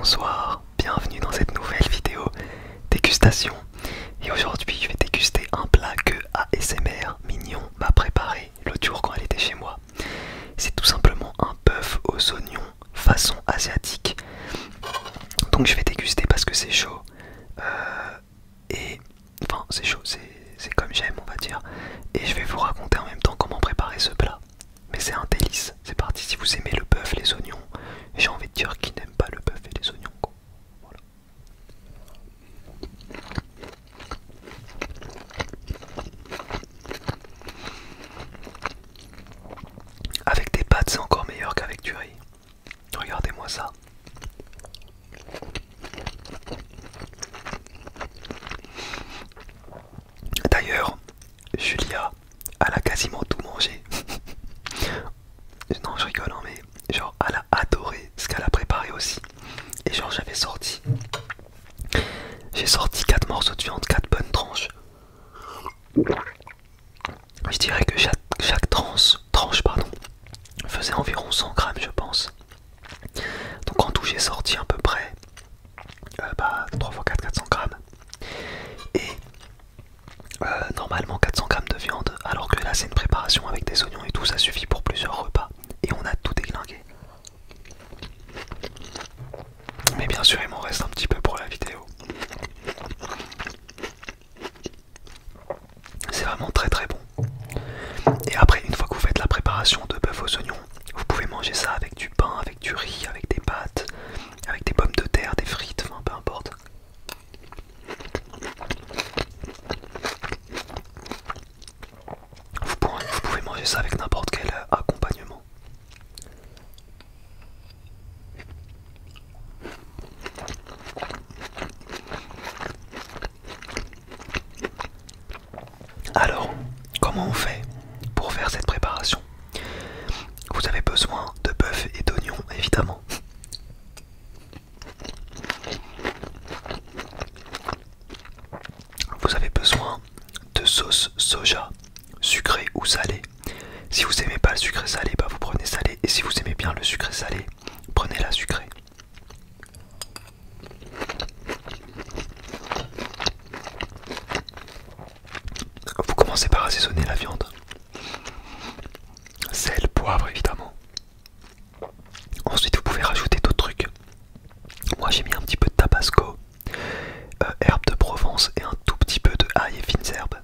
Bonsoir, bienvenue dans cette nouvelle vidéo dégustation. Et aujourd'hui je vais déguster un plat que ASMR Mignon m'a préparé l'autre jour quand elle était chez moi. C'est tout simplement un bœuf aux oignons façon asiatique. Donc je vais déguster parce que c'est chaud. Enfin c'est chaud, c'est comme j'aime on va dire. Et je vais vous raconter en même temps comment préparer ce plat. Mais c'est un délice, c'est parti. Si vous aimez le bœuf, les oignons, j'ai envie de dire qui n'aime pas le bœuf et les oignons quoi. Voilà. Avec des pâtes c'est encore meilleur qu'avec du riz. Regardez-moi ça. D'ailleurs, Julia, elle a quasiment tout mangé. Non, je rigole, hein, mais genre, elle a adoré ce qu'elle a préparé aussi. Et genre, j'ai sorti 4 morceaux de viande, 4 bonnes tranches. Je dirais que chaque tranche pardon, faisait environ 100 grammes, je pense. Donc en tout, j'ai sorti à peu près 3 x 4, 400 grammes. Et normalement 400 grammes de viande, alors que là c'est une préparation avec des oignons et tout, ça suffit pour plusieurs repas. Et on a tout déglingué. Mais bien sûr il m'en reste un petit peu pour la vidéo. C'est vraiment très très bon. Et après, une fois que vous faites la préparation de bœuf aux oignons, vous pouvez manger ça avec du pain, avec du riz, avec des pâtes, avec des pommes de terre, des frites, enfin peu importe. Vous pouvez manger ça avec n'importe quel accompagnement. Alors, comment on fait pour faire cette préparation? Vous avez besoin de bœuf et d'oignons, évidemment. Vous avez besoin de sauce soja, sucrée ou salée. Si vous aimez pas le sucré salé, vous prenez salé. Et si vous aimez bien le sucré salé, prenez la sucrée. Vous commencez par assaisonner la viande. Sel, poivre évidemment. Ensuite vous pouvez rajouter d'autres trucs. Moi j'ai mis un petit peu de tabasco, herbes de Provence et un tout petit peu de ail et fines herbes.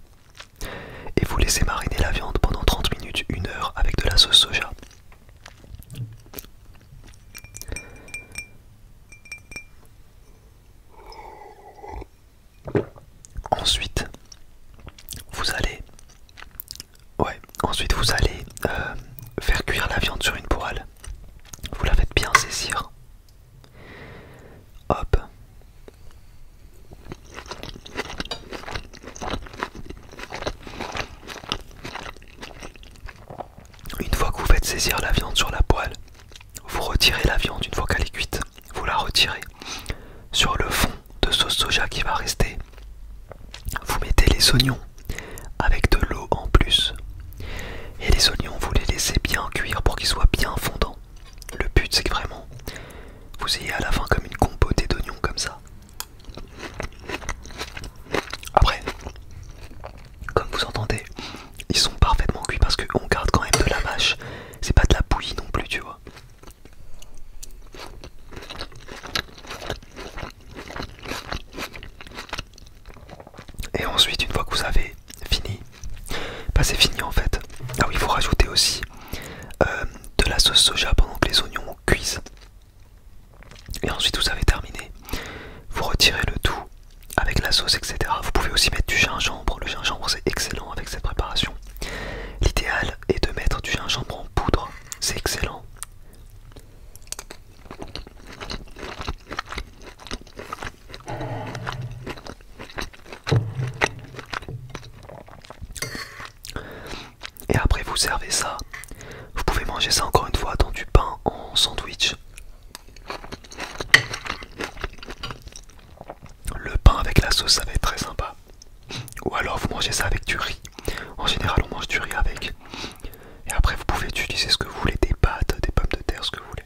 Et vous laissez mariner la viande pendant 30 minutes, 1 heure avec de la sauce soja. Ensuite vous allez faire cuire la viande sur une poêle. Vous la faites bien saisir. Hop. Une fois que vous faites saisir la viande sur la poêle, vous retirez la viande une fois qu'elle est cuite. Vous la retirez. Sur le fond de sauce soja qui va rester, vous mettez les oignons avec de l'eau en plus. Et les oignons, vous les laissez bien cuire pour qu'ils soient bien fondants. Le but c'est que vraiment, vous ayez à la fin comme une compotée d'oignons comme ça. Après, comme vous entendez, ils sont parfaitement cuits parce qu'on garde quand même de la mâche. C'est pas de la bouillie non plus, tu vois. Et ensuite, une fois que vous avez fini, c'est fini en fait. Ah oui, vous rajoutez aussi de la sauce soja pendant que les oignons cuisent. Et ensuite vous avez terminé. Vous retirez le tout avec la sauce, etc. Vous pouvez aussi mettre du gingembre. Le gingembre c'est excellent avec cette préparation. L'idéal est de mettre du gingembre en poudre. C'est excellent. Et après vous servez ça. Vous pouvez manger ça encore une fois dans du pain en sandwich. Le pain avec la sauce ça va être très sympa. Ou alors vous mangez ça avec du riz. En général on mange du riz avec. Et après vous pouvez utiliser ce que vous voulez, des pâtes, des pommes de terre, ce que vous voulez.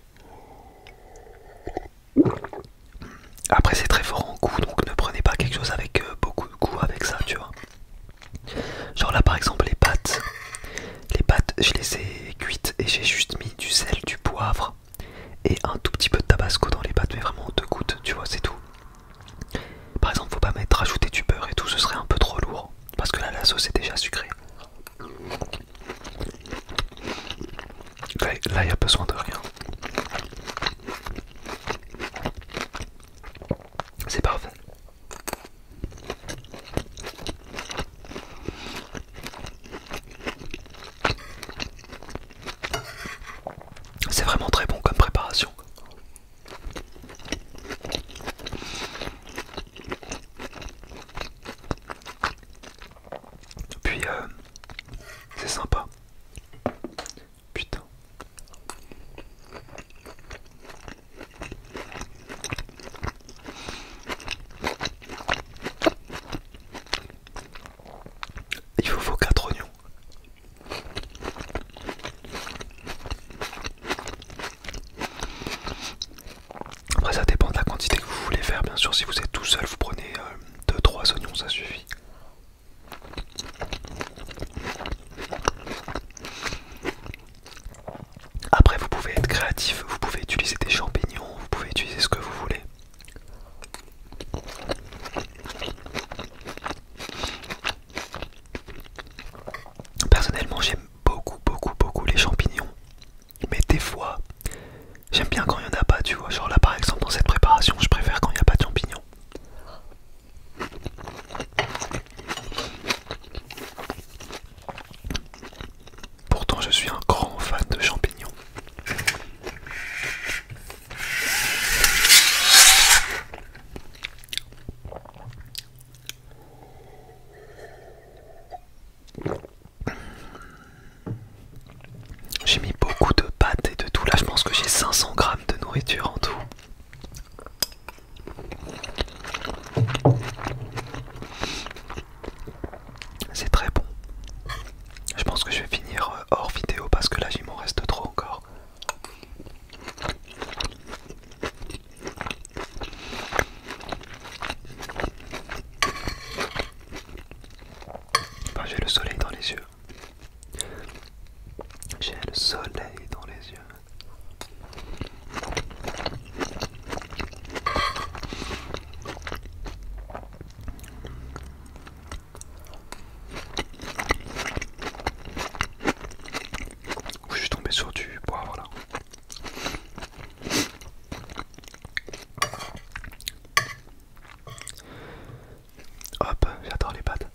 Là, il y a besoin de rien. C'est parfait. C'est vraiment très bon comme préparation. Puis c'est sympa. Putain. Il vous faut 4 oignons. Après ça dépend de la quantité que vous voulez faire. Bien sûr, si vous êtes tout seul, vous prenez 2-3 oignons, ça suffit. Après vous pouvez être créatif, vous pouvez utiliser des champignons, vous pouvez utiliser ce que vous voulez. Personnellement j'aime beaucoup les champignons. Mais des fois, j'aime bien quand il n'y en a pas, tu vois. Genre là par exemple dans cette préparation, je préfère quand il n'y a pas de champignons. Pourtant je suis un grand fan de champignons. J'ai mis beaucoup de pâtes et de tout. Là je pense que j'ai 500 grammes de nourriture en tout. C'est très bon. Je pense que je vais finir hors vidéo parce que là il m'en reste trop encore. Enfin, j'ai le soleil dans les yeux. J'ai le soleil dans les yeux. Je suis tombé sur du poivre là. Hop, j'adore les pâtes.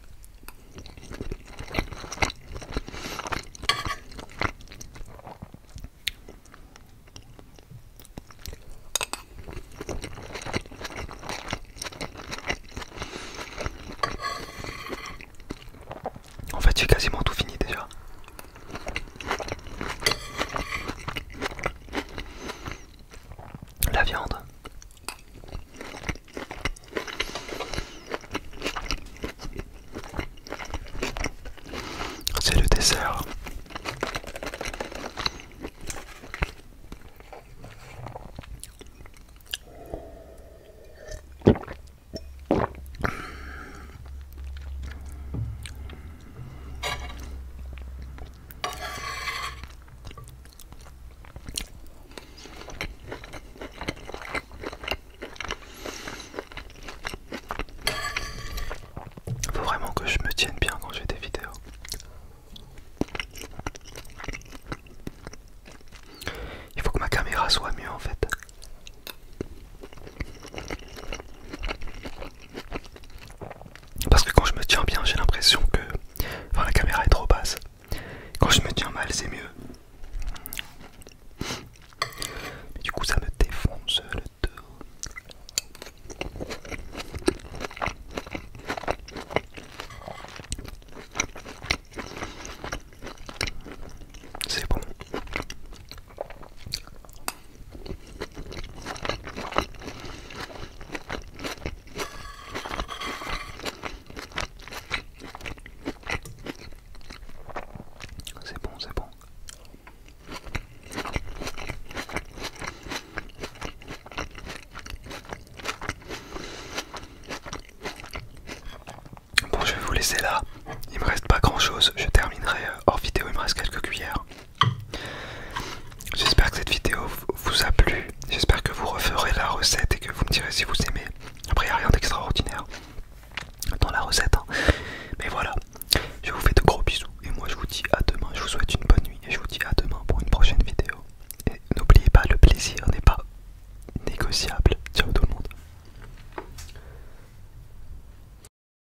En fait, j'ai quasiment tout fini déjà. La viande. C'est le dessert. Faut vraiment que je me tienne bien quand je fais des vidéos. Il faut que ma caméra soit mieux en fait. Parce que quand je me tiens bien, j'ai l'impression que enfin, la caméra est trop basse. Quand je me tiens mal, c'est mieux. Mais du coup, ça me défonce le dos. C'est bon. C'est bon, c'est bon. Bon, je vais vous laisser là. Il me reste pas grand chose. Je terminerai hors vidéo. Il me reste quelques cuillères. J'espère que cette vidéo vous a plu. J'espère que vous referez la recette et que vous me direz si vous aimez.